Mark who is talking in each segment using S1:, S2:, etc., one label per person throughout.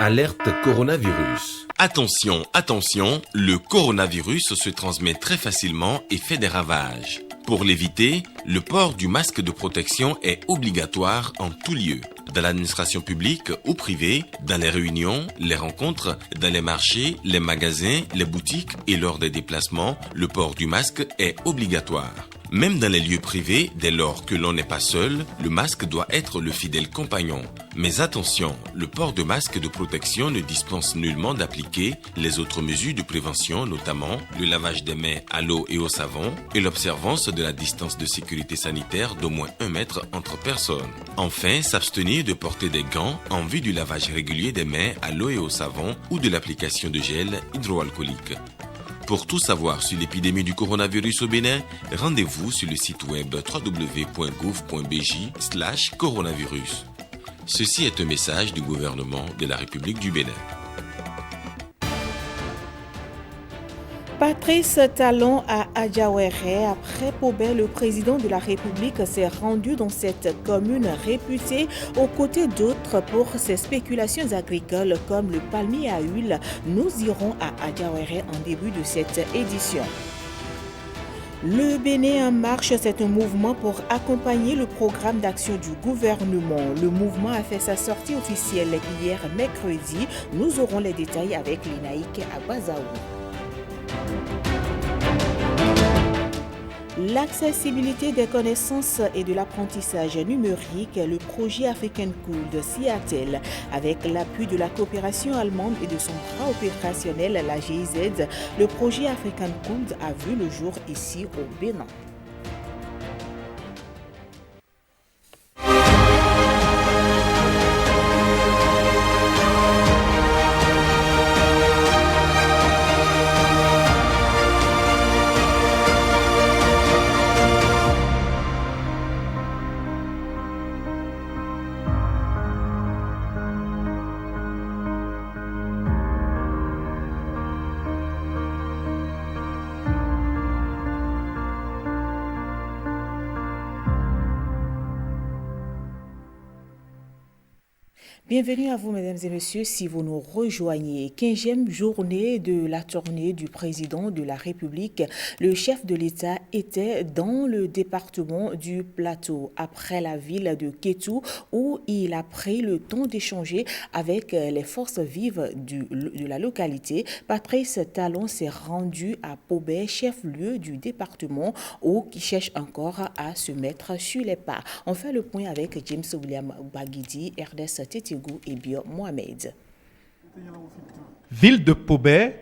S1: Alerte coronavirus.
S2: Attention, attention, le coronavirus se transmet très facilement et fait des ravages. Pour l'éviter, le port du masque de protection est obligatoire en tout lieu. Dans l'administration publique ou privée, dans les réunions, les rencontres, dans les marchés, les magasins, les boutiques et lors des déplacements, le port du masque est obligatoire. Même dans les lieux privés, dès lors que l'on n'est pas seul, le masque doit être le fidèle compagnon. Mais attention, le port de masque de protection ne dispense nullement d'appliquer les autres mesures de prévention, notamment le lavage des mains à l'eau et au savon et l'observance de la distance de sécurité sanitaire d'au moins 1 mètre entre personnes. Enfin, s'abstenir de porter des gants en vue du lavage régulier des mains à l'eau et au savon ou de l'application de gel hydroalcoolique. Pour tout savoir sur l'épidémie du coronavirus au Bénin, rendez-vous sur le site web www.gouv.bj/coronavirus. Ceci est un message du gouvernement de la République du Bénin.
S3: Patrice Talon à Adjawéré. Après Pobé, le président de la République s'est rendu dans cette commune réputée aux côtés d'autres pour ses spéculations agricoles comme le palmier à huile. Nous irons à Adjawéré en début de cette édition. Le Bénin en marche, c'est un mouvement pour accompagner le programme d'action du gouvernement. Le mouvement a fait sa sortie officielle hier mercredi. Nous aurons les détails avec l'Inaïk Abazaou. L'accessibilité des connaissances et de l'apprentissage numérique, le projet African Cool de Seattle, avec l'appui de la coopération allemande et de son bras opérationnel, la GIZ, le projet African Cool a vu le jour ici au Bénin. Bienvenue à vous, mesdames et messieurs, si vous nous rejoignez. 15e journée de la tournée du président de la République. Le chef de l'État était dans le département du Plateau, après la ville de Kétou, où il a pris le temps d'échanger avec les forces vives de la localité. Patrice Talon s'est rendu à Pobé, chef-lieu du département, où il cherche encore à se mettre sur les pas. On fait le point avec James William Baguidi, RDS Tétigou et Bio Mohamed.
S4: Ville de Pobé,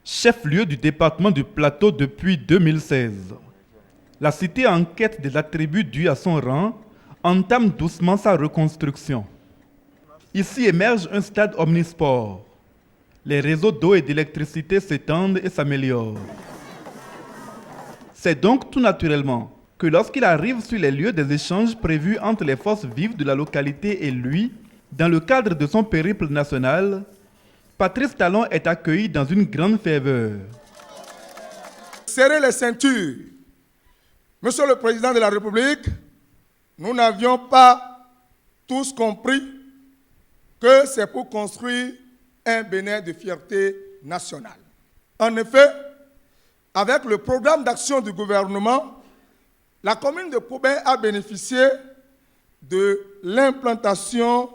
S4: chef-lieu du département du Plateau depuis 2016. La cité en quête des attributs dus à son rang entame doucement sa reconstruction. Ici émerge un stade omnisport. Les réseaux d'eau et d'électricité s'étendent et s'améliorent. C'est donc tout naturellement que lorsqu'il arrive sur les lieux des échanges prévus entre les forces vives de la localité et lui, dans le cadre de son périple national, Patrice Talon est accueilli dans une grande ferveur.
S5: Serrez les ceintures. Monsieur le Président de la République, nous n'avions pas tous compris que c'est pour construire un Bénin de fierté nationale. En effet, avec le programme d'action du gouvernement, la commune de Pobé a bénéficié de l'implantation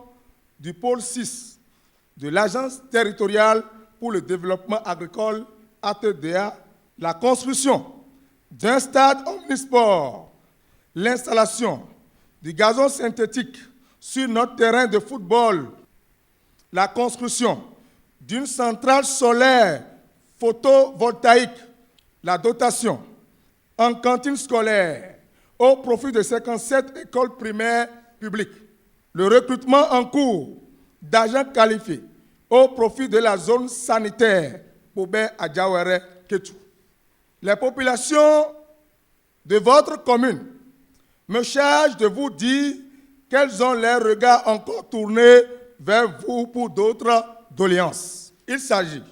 S5: du pôle 6 de l'Agence territoriale pour le développement agricole ATDA, la construction d'un stade omnisport, l'installation du gazon synthétique sur notre terrain de football, la construction d'une centrale solaire photovoltaïque, la dotation en cantine scolaire au profit de 57 écoles primaires publiques, le recrutement en cours d'agents qualifiés au profit de la zone sanitaire Pobé Adjawéré Kétou. Les populations de votre commune me chargent de vous dire qu'elles ont leurs regards encore tournés vers vous pour d'autres doléances. Il s'agit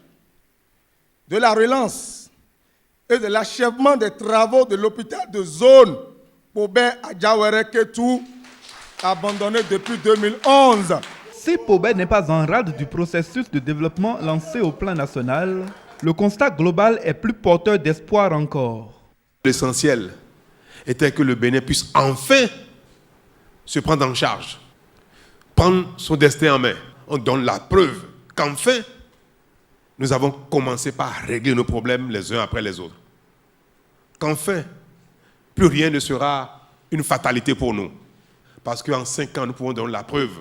S5: de la relance et de l'achèvement des travaux de l'hôpital de zone Pobé Adjawéré Kétou, abandonné depuis 2011.
S4: Si Pobé n'est pas en rade du processus de développement lancé au plan national, le constat global est plus porteur d'espoir encore.
S6: L'essentiel était que le Bénin puisse enfin se prendre en charge, prendre son destin en main. On donne la preuve qu'enfin, nous avons commencé par régler nos problèmes les uns après les autres. Qu'enfin, plus rien ne sera une fatalité pour nous. Parce qu'en 5 ans, nous pouvons donner la preuve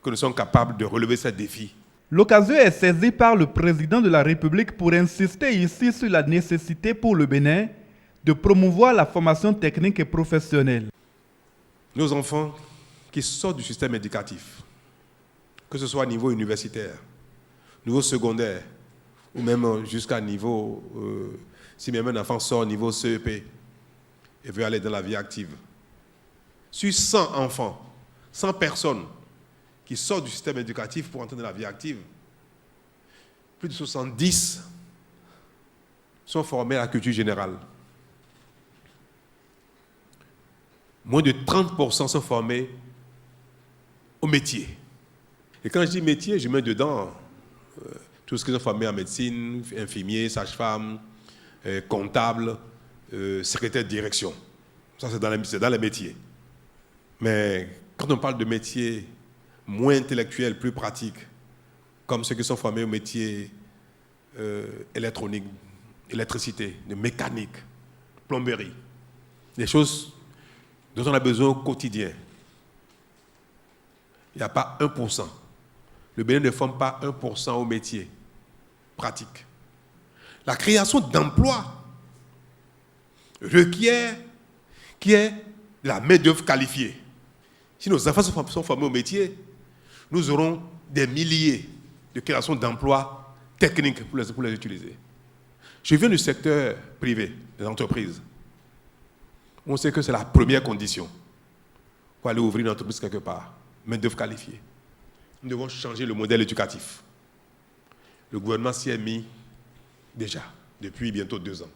S6: que nous sommes capables de relever ces défis.
S4: L'occasion est saisie par le président de la République pour insister ici sur la nécessité pour le Bénin de promouvoir la formation technique et professionnelle.
S6: Nos enfants qui sortent du système éducatif, que ce soit à niveau universitaire, niveau secondaire, ou même jusqu'à niveau, si même un enfant sort au niveau CEP et veut aller dans la vie active. Sur 100 enfants, 100 personnes qui sortent du système éducatif pour entrer dans la vie active, plus de 70 sont formés à la culture générale. Moins de 30% sont formés au métier. Et quand je dis métier, je mets dedans tout ce qu'ils sont formés en médecine, infirmiers, sages-femmes, comptables, secrétaires de direction. Ça, c'est dans les métiers. Mais quand on parle de métiers moins intellectuels, plus pratiques, comme ceux qui sont formés au métier électronique, électricité, de mécanique, plomberie, des choses dont on a besoin au quotidien, il n'y a pas 1%. Le Bénin ne forme pas 1% au métier pratique. La création d'emplois requiert qu'il y ait de la main-d'œuvre qualifiée. Si nos enfants sont formés au métier, nous aurons des milliers de créations d'emplois techniques pour les utiliser. Je viens du secteur privé, des entreprises. On sait que c'est la première condition pour aller ouvrir une entreprise quelque part, main-d'œuvre qualifiée. Nous devons changer le modèle éducatif. Le gouvernement s'y est mis déjà, depuis bientôt 2 ans.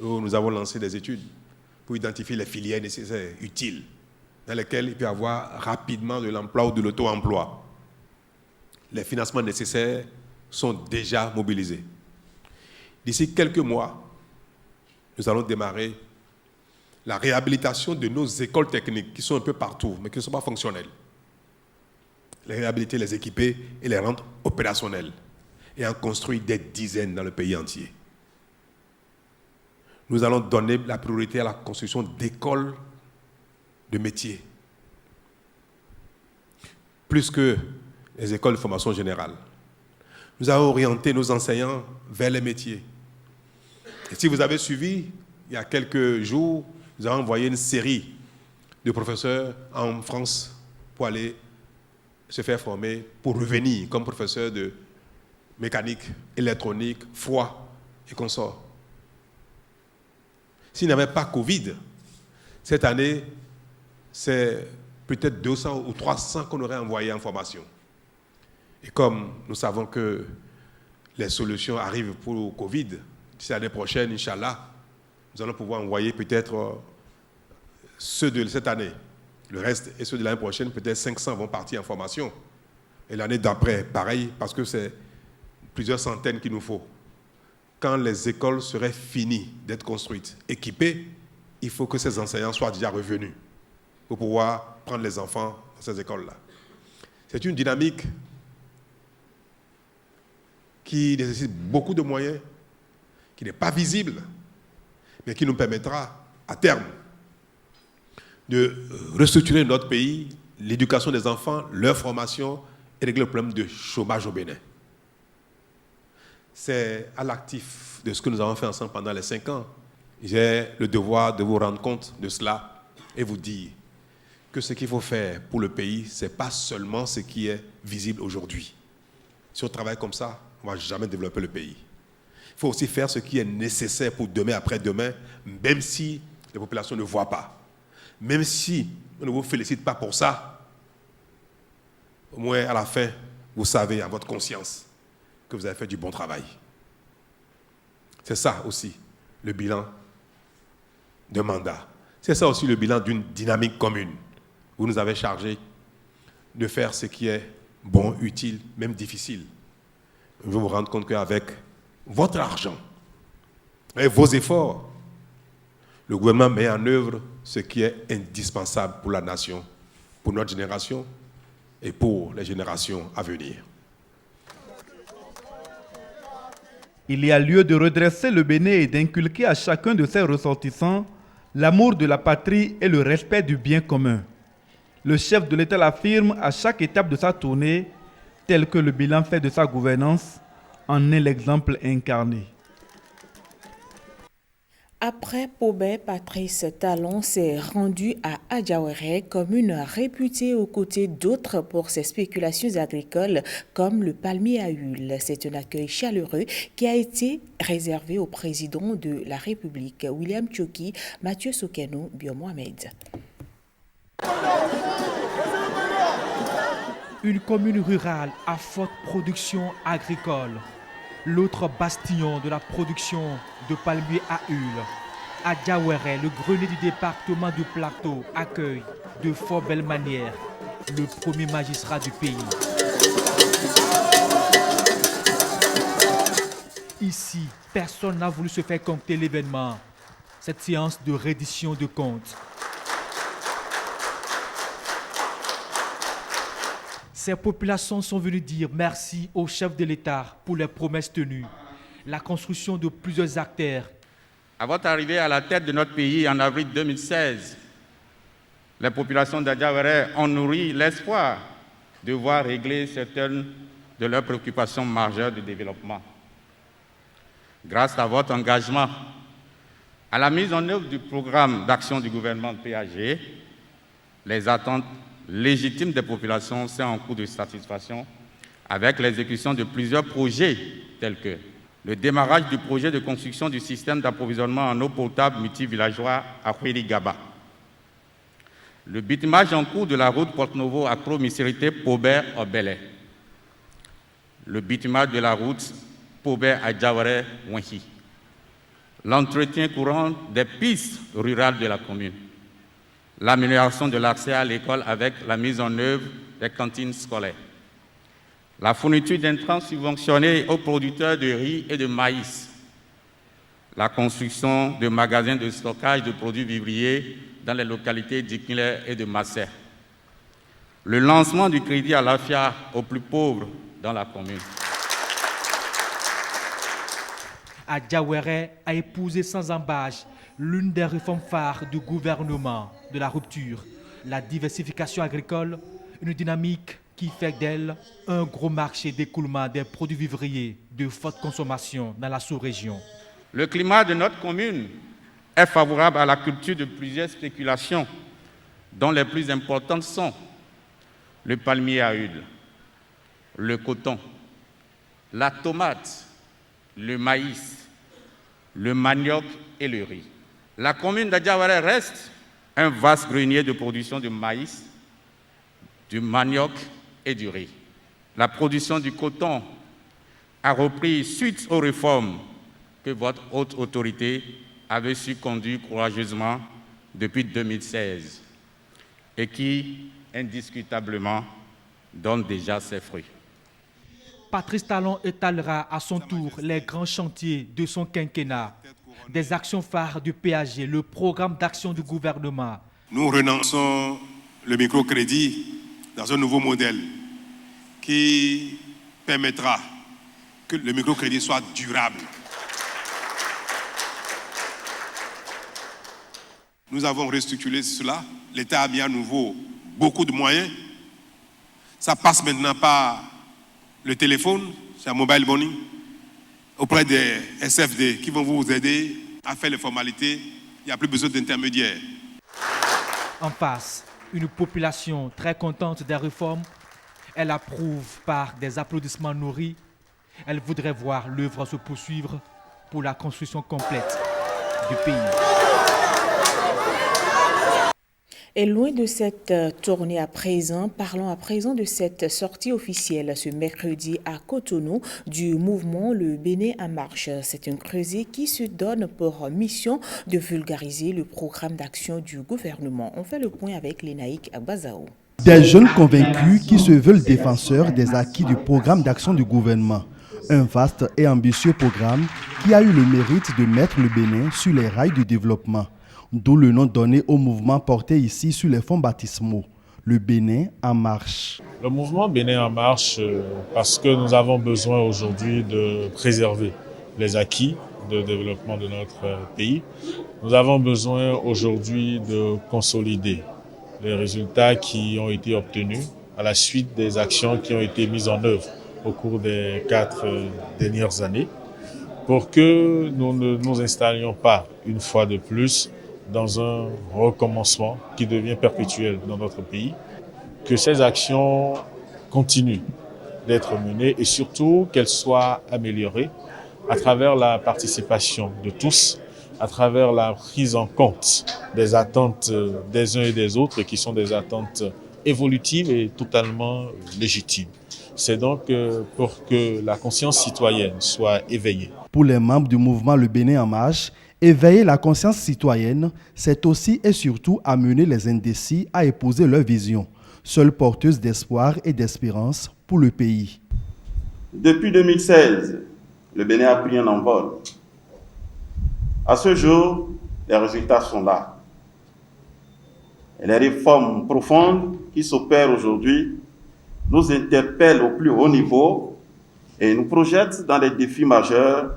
S6: Nous avons lancé des études pour identifier les filières nécessaires, utiles, dans lesquelles il peut y avoir rapidement de l'emploi ou de l'auto-emploi. Les financements nécessaires sont déjà mobilisés. D'ici quelques mois, nous allons démarrer la réhabilitation de nos écoles techniques qui sont un peu partout, mais qui ne sont pas fonctionnelles. Les réhabiliter, les équiper et les rendre opérationnelles. Et en construire des dizaines dans le pays entier. Nous allons donner la priorité à la construction d'écoles de métiers, plus que les écoles de formation générale. Nous allons orienter nos enseignants vers les métiers. Et si vous avez suivi, il y a quelques jours, nous avons envoyé une série de professeurs en France pour aller se faire former, pour revenir comme professeur de mécanique, électronique, froid et consorts. S'il n'y avait pas Covid, cette année, c'est peut-être 200 ou 300 qu'on aurait envoyés en formation. Et comme nous savons que les solutions arrivent pour le Covid, d'ici l'année prochaine, Inch'Allah, nous allons pouvoir envoyer peut-être ceux de cette année. Le reste et ceux de l'année prochaine, peut-être 500 vont partir en formation. Et l'année d'après, pareil, parce que c'est plusieurs centaines qu'il nous faut. Quand les écoles seraient finies d'être construites, équipées, il faut que ces enseignants soient déjà revenus pour pouvoir prendre les enfants dans ces écoles-là. C'est une dynamique qui nécessite beaucoup de moyens, qui n'est pas visible, mais qui nous permettra, à terme, de restructurer notre pays, l'éducation des enfants, leur formation et régler le problème de chômage au Bénin. C'est à l'actif de ce que nous avons fait ensemble pendant les 5 ans. J'ai le devoir de vous rendre compte de cela et vous dire que ce qu'il faut faire pour le pays, ce n'est pas seulement ce qui est visible aujourd'hui. Si on travaille comme ça, on ne va jamais développer le pays. Il faut aussi faire ce qui est nécessaire pour demain, après-demain, même si les populations ne voient pas. Même si on ne vous félicite pas pour ça, au moins à la fin, vous savez à votre conscience que vous avez fait du bon travail. C'est ça aussi le bilan d'un mandat. C'est ça aussi le bilan d'une dynamique commune. Vous nous avez chargé de faire ce qui est bon, utile, même difficile. Vous vous rendez compte qu'avec votre argent et vos efforts, le gouvernement met en œuvre ce qui est indispensable pour la nation, pour notre génération et pour les générations à venir.
S4: Il y a lieu de redresser le Bénin et d'inculquer à chacun de ses ressortissants l'amour de la patrie et le respect du bien commun. Le chef de l'État l'affirme à chaque étape de sa tournée, tel que le bilan fait de sa gouvernance en est l'exemple incarné.
S3: Après Pobé, Patrice Talon s'est rendu à Adjawéré, commune réputée aux côtés d'autres pour ses spéculations agricoles comme le palmier à huile. C'est un accueil chaleureux qui a été réservé au président de la République, William Tchoki, Mathieu Sokeno, Bio Mohamed.
S7: Une commune rurale à forte production agricole. L'autre bastion de la production de palmiers à huile. Adjawéré, le grenier du département du Plateau, accueille de fort belle manière le premier magistrat du pays. Ici, personne n'a voulu se faire compter l'événement. Cette séance de reddition de comptes. Ces populations sont venues dire merci au chef de l'État pour les promesses tenues. La construction de plusieurs artères.
S8: À votre arrivée à la tête de notre pays en avril 2016, les populations d'Adjawéré ont nourri l'espoir de voir régler certaines de leurs préoccupations majeures de développement. Grâce à votre engagement, à la mise en œuvre du programme d'action du gouvernement de PAG, les attentes légitimes des populations sont en cours de satisfaction avec l'exécution de plusieurs projets tels que le démarrage du projet de construction du système d'approvisionnement en eau potable multivillageois à Huirigaba, le bitumage en cours de la route Porte-Novo à Pro-Misérité Pobé-Obélé, le bitumage de la route Pobé-Adjawéré-Wenhi, l'entretien courant des pistes rurales de la commune, l'amélioration de l'accès à l'école avec la mise en œuvre des cantines scolaires, la fourniture d'intrants subventionnés aux producteurs de riz et de maïs, la construction de magasins de stockage de produits vivriers dans les localités d'Ikile et de Massé, le lancement du crédit à l'AFIA aux plus pauvres dans la commune.
S7: Adjawéré a épousé sans embâche l'une des réformes phares du gouvernement de la rupture, la diversification agricole, une dynamique qui fait d'elle un gros marché d'écoulement des produits vivriers de forte consommation dans la sous-région.
S8: Le climat de notre commune est favorable à la culture de plusieurs spéculations, dont les plus importantes sont le palmier à huile, le coton, la tomate, le maïs, le manioc et le riz. La commune d'Adjawéré reste un vaste grenier de production de maïs, du manioc et du riz. La production du coton a repris suite aux réformes que votre haute autorité avait su conduire courageusement depuis 2016 et qui, indiscutablement, donnent déjà ses fruits.
S7: Patrice Talon étalera à son tour les grands chantiers de son quinquennat, des actions phares du PAG, le programme d'action du gouvernement.
S6: Nous renonçons le microcrédit dans un nouveau modèle qui permettra que le microcrédit soit durable. Nous avons restructuré cela. L'État a mis à nouveau beaucoup de moyens. Ça passe maintenant par le téléphone, c'est un mobile money, auprès des SFD qui vont vous aider à faire les formalités. Il n'y a plus besoin d'intermédiaires.
S7: En face, une population très contente des réformes. Elle approuve par des applaudissements nourris. Elle voudrait voir l'œuvre se poursuivre pour la construction complète du pays.
S3: Et loin de cette tournée à présent, parlons à présent de cette sortie officielle ce mercredi à Cotonou du mouvement Le Bénin en marche. C'est un creuset qui se donne pour mission de vulgariser le programme d'action du gouvernement. On fait le point avec Lénaïque Agbazao.
S9: Des jeunes convaincus qui se veulent défenseurs des acquis du programme d'action du gouvernement. Un vaste et ambitieux programme qui a eu le mérite de mettre le Bénin sur les rails du développement. D'où le nom donné au mouvement porté ici sur les fonds baptismaux. Le Bénin en marche.
S10: Le mouvement Bénin en marche, parce que nous avons besoin aujourd'hui de préserver les acquis de développement de notre pays. Nous avons besoin aujourd'hui de consolider les résultats qui ont été obtenus à la suite des actions qui ont été mises en œuvre au cours des 4 dernières années pour que nous ne nous installions pas une fois de plus dans un recommencement qui devient perpétuel dans notre pays, que ces actions continuent d'être menées et surtout qu'elles soient améliorées à travers la participation de tous, à travers la prise en compte des attentes des uns et des autres qui sont des attentes évolutives et totalement légitimes. C'est donc pour que la conscience citoyenne soit éveillée.
S9: Pour les membres du mouvement Le Bénin en marche, éveiller la conscience citoyenne, c'est aussi et surtout amener les indécis à épouser leur vision, seule porteuse d'espoir et d'espérance pour le pays.
S11: Depuis 2016, le Bénin a pris un envol. À ce jour, les résultats sont là. Et les réformes profondes qui s'opèrent aujourd'hui nous interpellent au plus haut niveau et nous projettent dans les défis majeurs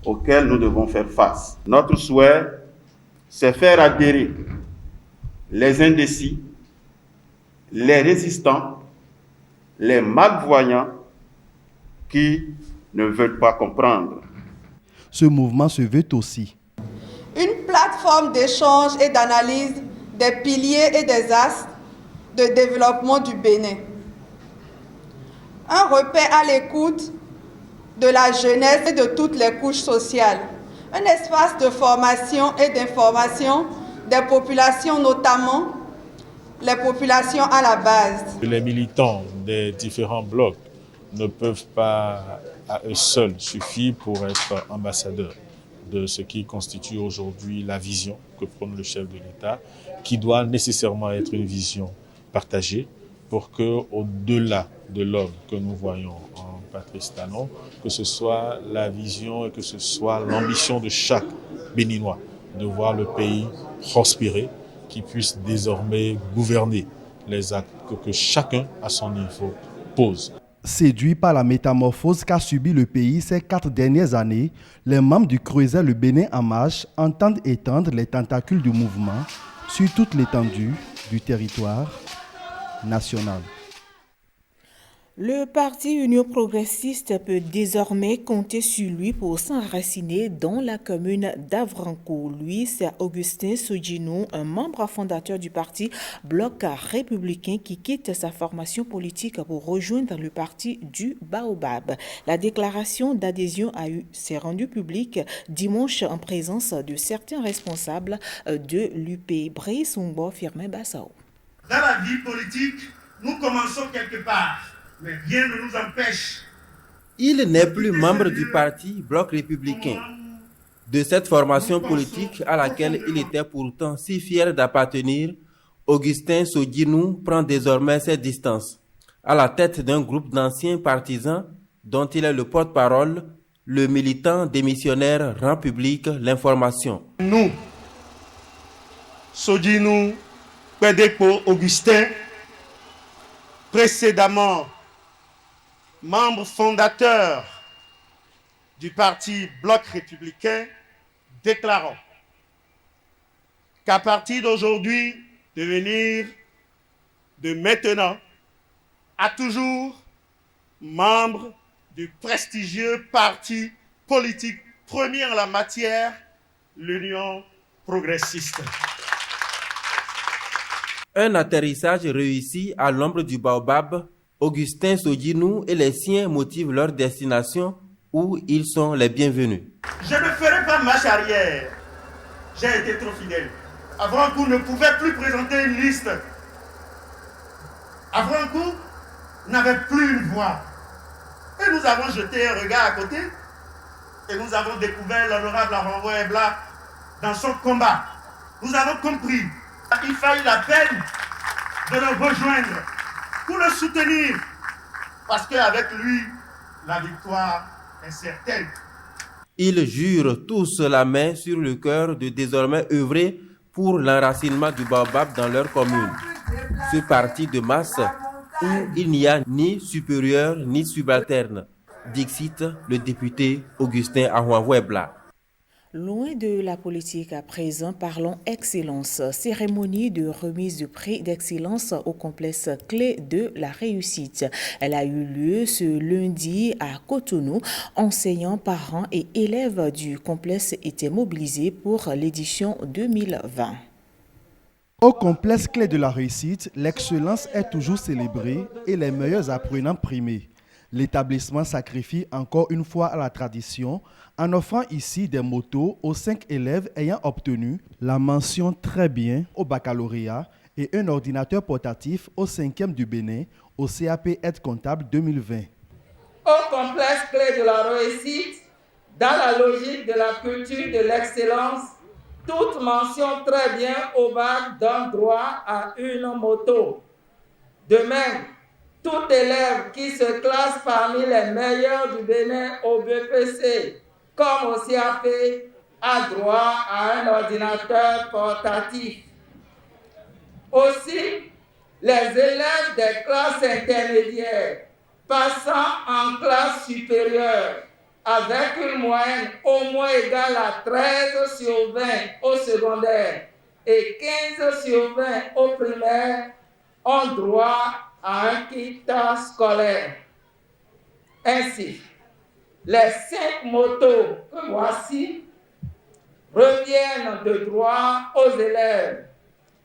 S11: auxquels nous devons faire face. Notre souhait, c'est faire adhérer les indécis, les résistants, les malvoyants qui ne veulent pas comprendre.
S9: Ce mouvement se veut aussi
S12: une plateforme d'échange et d'analyse des piliers et des axes de développement du Bénin. Un repère à l'écoute de la jeunesse et de toutes les couches sociales. Un espace de formation et d'information des populations, notamment les populations à la base.
S10: Les militants des différents blocs ne peuvent pas à eux seuls suffire pour être ambassadeurs de ce qui constitue aujourd'hui la vision que prône le chef de l'État, qui doit nécessairement être une vision partagée pour que, au-delà de l'homme que nous voyons en Patrice Talon, que ce soit la vision et que ce soit l'ambition de chaque Béninois de voir le pays prospérer, qui puisse désormais gouverner les actes que chacun à son niveau pose.
S9: Séduits par la métamorphose qu'a subi le pays ces 4 dernières années, les membres du Creuset Le Bénin en marche entendent étendre les tentacules du mouvement sur toute l'étendue du territoire national.
S3: Le parti Union progressiste peut désormais compter sur lui pour s'enraciner dans la commune d'Avrancourt. Lui, c'est Augustin Sodjinou, un membre fondateur du parti Bloc républicain qui quitte sa formation politique pour rejoindre le parti du Baobab. La déclaration d'adhésion s'est rendue publique dimanche en présence de certains responsables de l'UP. Brice Umbo, Firmin Bassao.
S13: Dans la vie politique, nous commençons quelque part. Mais rien ne nous empêche.
S14: Il n'est plus membre du parti Bloc républicain, de cette formation politique à laquelle il était pourtant si fier d'appartenir. Augustin Sodjinou prend désormais ses distances. À la tête d'un groupe d'anciens partisans dont il est le porte-parole, le militant démissionnaire rend publique l'information.
S13: Nous, Sodjinou, Pédéco Augustin, précédemment membre fondateur du parti Bloc républicain, déclarons qu'à partir d'aujourd'hui, devenir de maintenant à toujours membre du prestigieux parti politique premier en la matière, l'Union progressiste.
S14: Un atterrissage réussi à l'ombre du Baobab. Augustin Sodjinou et les siens motivent leur destination où ils sont les bienvenus.
S13: Je ne ferai pas marche arrière. J'ai été trop fidèle. Avrancourt ne pouvait plus présenter une liste. Avrancourt n'avait plus une voix. Et nous avons jeté un regard à côté et nous avons découvert l'honorable Arango Ebla dans son combat. Nous avons compris qu'il fallait la peine de le rejoindre, pour le soutenir, parce qu'avec lui, la victoire est certaine.
S14: Ils jurent tous la main sur le cœur de désormais œuvrer pour l'enracinement du baobab dans leur commune. Ce parti de masse où il n'y a ni supérieur ni subalterne, dixit le député Augustin Ahouavouebla.
S3: Loin de la politique à présent, parlons excellence. Cérémonie de remise du prix d'excellence au complexe clé de la réussite. Elle a eu lieu ce lundi à Cotonou. Enseignants, parents et élèves du complexe étaient mobilisés pour l'édition 2020.
S9: Au complexe clé de la réussite, l'excellence est toujours célébrée et les meilleurs apprenants primés. L'établissement sacrifie encore une fois à la tradition en offrant ici des motos aux 5 élèves ayant obtenu la mention très bien au baccalauréat et un ordinateur portatif au 5e du Bénin au CAP Aide comptable 2020.
S15: Au complexe clé de la réussite, dans la logique de la culture de l'excellence, toute mention très bien au bac donne droit à une moto. De même, tout élève qui se classe parmi les meilleurs du Bénin au BPC, comme au CAP, a droit à un ordinateur portatif. Aussi, les élèves des classes intermédiaires passant en classe supérieure avec une moyenne au moins égale à 13 sur 20 au secondaire et 15 sur 20 au primaire ont droit à un kit scolaire. Ainsi, les 5 motos que voici reviennent de droit aux élèves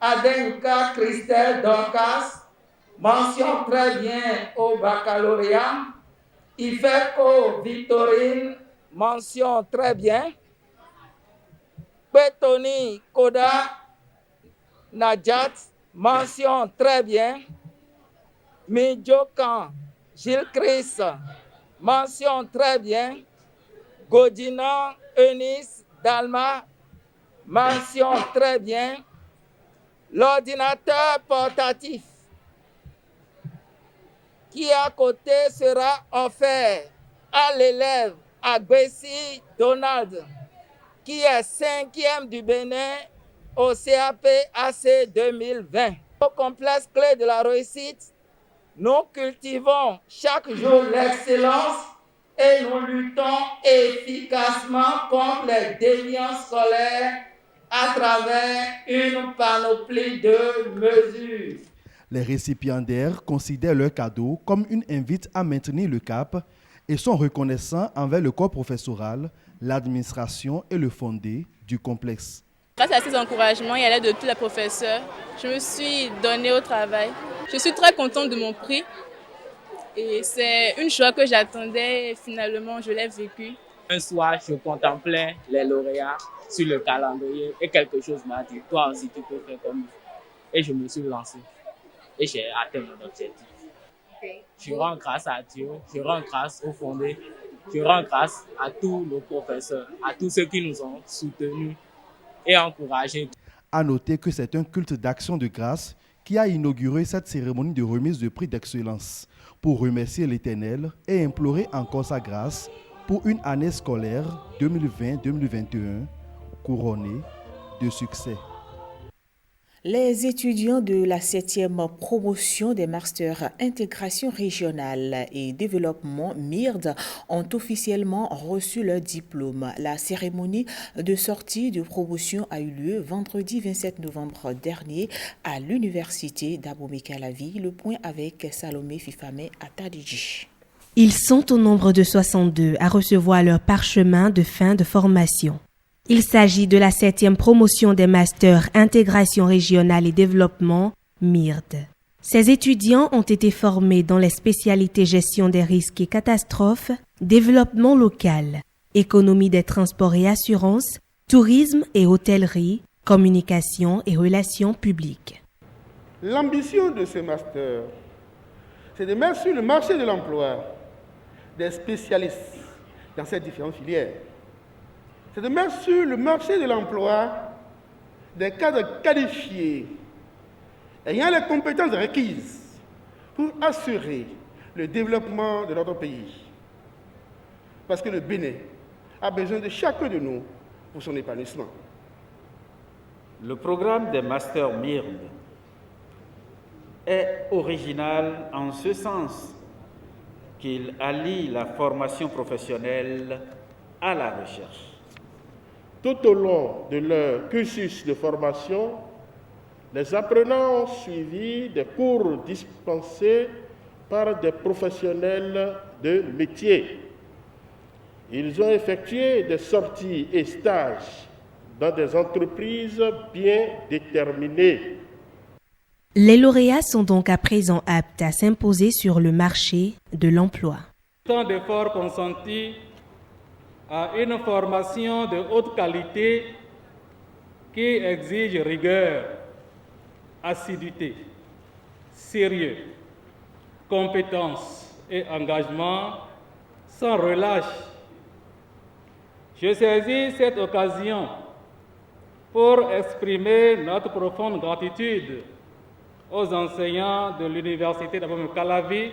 S15: Adenuka Christelle Dorcas, mention très bien au baccalauréat, Ifeko Victorine, mention très bien, Petoni Koda Najat, mention très bien, Midjokan Gilles Chris, mention très bien, Godina Eunice Dalma, mention très bien, l'ordinateur portatif qui à côté sera offert à l'élève Agbessi Donald, qui est 5e du Bénin au CAP AC 2020. Au complexe clé de la réussite, nous cultivons chaque jour l'excellence et nous luttons efficacement contre les déviances scolaires à travers une panoplie de mesures.
S9: Les récipiendaires considèrent leur cadeau comme une invite à maintenir le cap et sont reconnaissants envers le corps professoral, l'administration et le fondé du complexe.
S16: Grâce à ces encouragements et à l'aide de tous les professeurs, je me suis donnée au travail. Je suis très contente de mon prix et c'est une joie que j'attendais et finalement je l'ai vécu.
S17: Un soir, je contemplais les lauréats sur le calendrier et quelque chose m'a dit, toi aussi tu peux faire comme nous. Et je me suis lancé et j'ai atteint mon objectif. Je rends grâce à Dieu, je rends grâce au fondé, je rends grâce à tous nos professeurs, à tous ceux qui nous ont soutenus et encouragés.
S9: À noter que c'est un culte d'action de grâce qui a inauguré cette cérémonie de remise de prix d'excellence pour remercier l'Éternel et implorer encore sa grâce pour une année scolaire 2020-2021 couronnée de succès.
S3: Les étudiants de la 7e promotion des masters intégration régionale et développement MIRD ont officiellement reçu leur diplôme. La cérémonie de sortie de promotion a eu lieu vendredi 27 novembre dernier à l'université d'Abomey-Calavi. Le point avec Salomé Fifame Atadiji.
S18: Ils sont au nombre de 62 à recevoir leur parchemin de fin de formation. Il s'agit de la 7e promotion des masters intégration régionale et développement, MIRD. Ces étudiants ont été formés dans les spécialités gestion des risques et catastrophes, développement local, économie des transports et assurances, tourisme et hôtellerie, communication et relations publiques.
S19: L'ambition de ce master, c'est de mettre sur le marché de l'emploi des spécialistes dans ces différentes filières. C'est de mettre sur le marché de l'emploi des cadres qualifiés ayant les compétences requises pour assurer le développement de notre pays. Parce que le Bénin a besoin de chacun de nous pour son épanouissement.
S20: Le programme des masters MIRD est original en ce sens qu'il allie la formation professionnelle à la recherche.
S21: Tout au long de leur cursus de formation, les apprenants ont suivi des cours dispensés par des professionnels de métier. Ils ont effectué des sorties et stages dans des entreprises bien déterminées.
S18: Les lauréats sont donc à présent aptes à s'imposer sur le marché de l'emploi.
S22: Tant d'efforts consentis à une formation de haute qualité qui exige rigueur, assiduité, sérieux, compétence et engagement sans relâche. Je saisis cette occasion pour exprimer notre profonde gratitude aux enseignants de l'Université d'Abomey Calavi,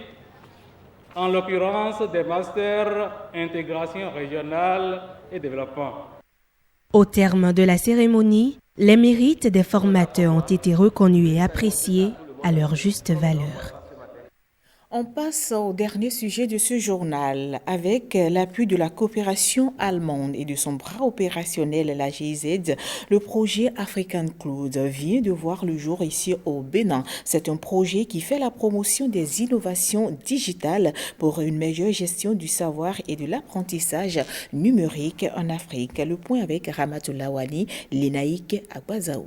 S22: en l'occurrence des masters intégration régionale et développement.
S18: Au terme de la cérémonie, les mérites des formateurs ont été reconnus et appréciés à leur juste valeur.
S3: On passe au dernier sujet de ce journal. Avec l'appui de la coopération allemande et de son bras opérationnel, la GIZ, le projet African Cloud vient de voir le jour ici au Bénin. C'est un projet qui fait la promotion des innovations digitales pour une meilleure gestion du savoir et de l'apprentissage numérique en Afrique. Le point avec Ramatoulaye Wani, Lénaïque Agbazaou.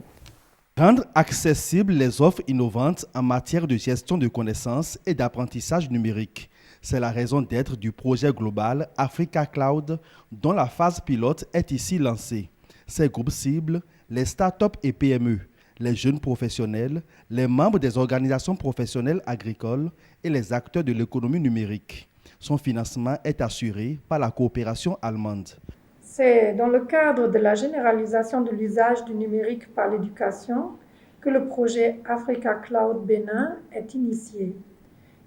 S9: Rendre accessibles les offres innovantes en matière de gestion de connaissances et d'apprentissage numérique. C'est la raison d'être du projet global Africa Cloud, dont la phase pilote est ici lancée. Ces groupes cibles, les startups et PME, les jeunes professionnels, les membres des organisations professionnelles agricoles et les acteurs de l'économie numérique. Son financement est assuré par la coopération allemande.
S23: C'est dans le cadre de la généralisation de l'usage du numérique par l'éducation que le projet Africa Cloud Bénin est initié.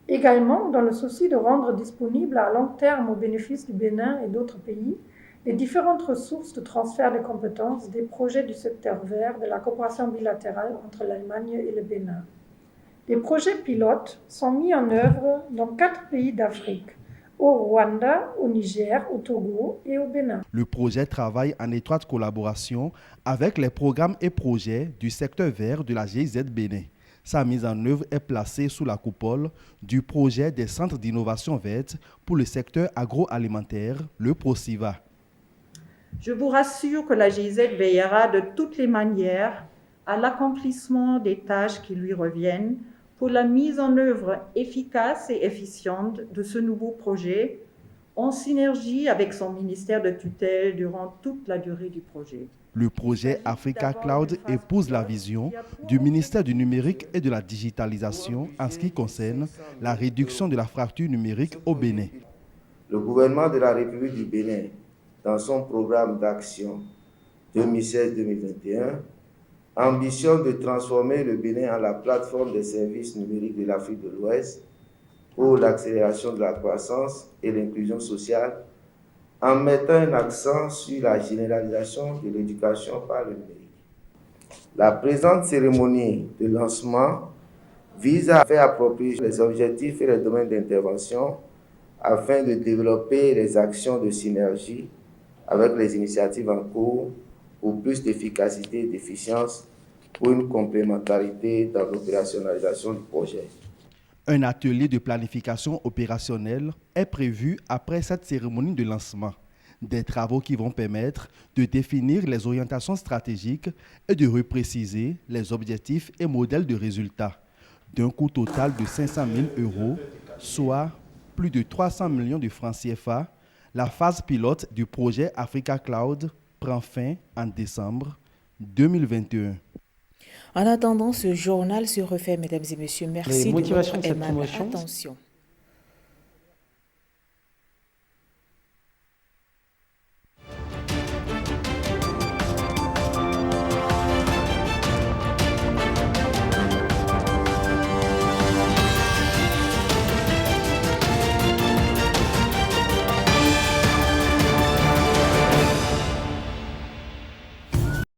S23: Également, dans le souci de rendre disponible à long terme au bénéfice du Bénin et d'autres pays les différentes ressources de transfert de compétences des projets du secteur vert de la coopération bilatérale entre l'Allemagne et le Bénin. Des projets pilotes sont mis en œuvre dans 4 pays d'Afrique, au Rwanda, au Niger, au Togo et au Bénin.
S9: Le projet travaille en étroite collaboration avec les programmes et projets du secteur vert de la GIZ Bénin. Sa mise en œuvre est placée sous la coupole du projet des centres d'innovation verte pour le secteur agroalimentaire, le PROCIVA.
S24: Je vous rassure que la GIZ veillera de toutes les manières à l'accomplissement des tâches qui lui reviennent pour la mise en œuvre efficace et efficiente de ce nouveau projet, en synergie avec son ministère de tutelle durant toute la durée du projet.
S9: Le projet Africa Cloud épouse la vision du ministère du numérique et de la digitalisation en ce qui concerne la réduction de la fracture numérique au Bénin.
S25: Le gouvernement de la République du Bénin, dans son programme d'action 2016-2021, ambitionne de transformer le Bénin en la plateforme des services numériques de l'Afrique de l'Ouest pour l'accélération de la croissance et l'inclusion sociale, en mettant un accent sur la généralisation de l'éducation par le numérique. La présente cérémonie de lancement vise à faire approprier les objectifs et les domaines d'intervention afin de développer les actions de synergie avec les initiatives en cours pour plus d'efficacité et d'efficience pour une complémentarité dans l'opérationnalisation du projet.
S9: Un atelier de planification opérationnelle est prévu après cette cérémonie de lancement. Des travaux qui vont permettre de définir les orientations stratégiques et de repréciser les objectifs et modèles de résultats. D'un coût total de 500 000 €, soit plus de 300 millions de francs CFA, la phase pilote du projet Africa Cloud prend fin en décembre 2021.
S3: En attendant, ce journal se refait, mesdames et messieurs. Merci de votre aimable attention.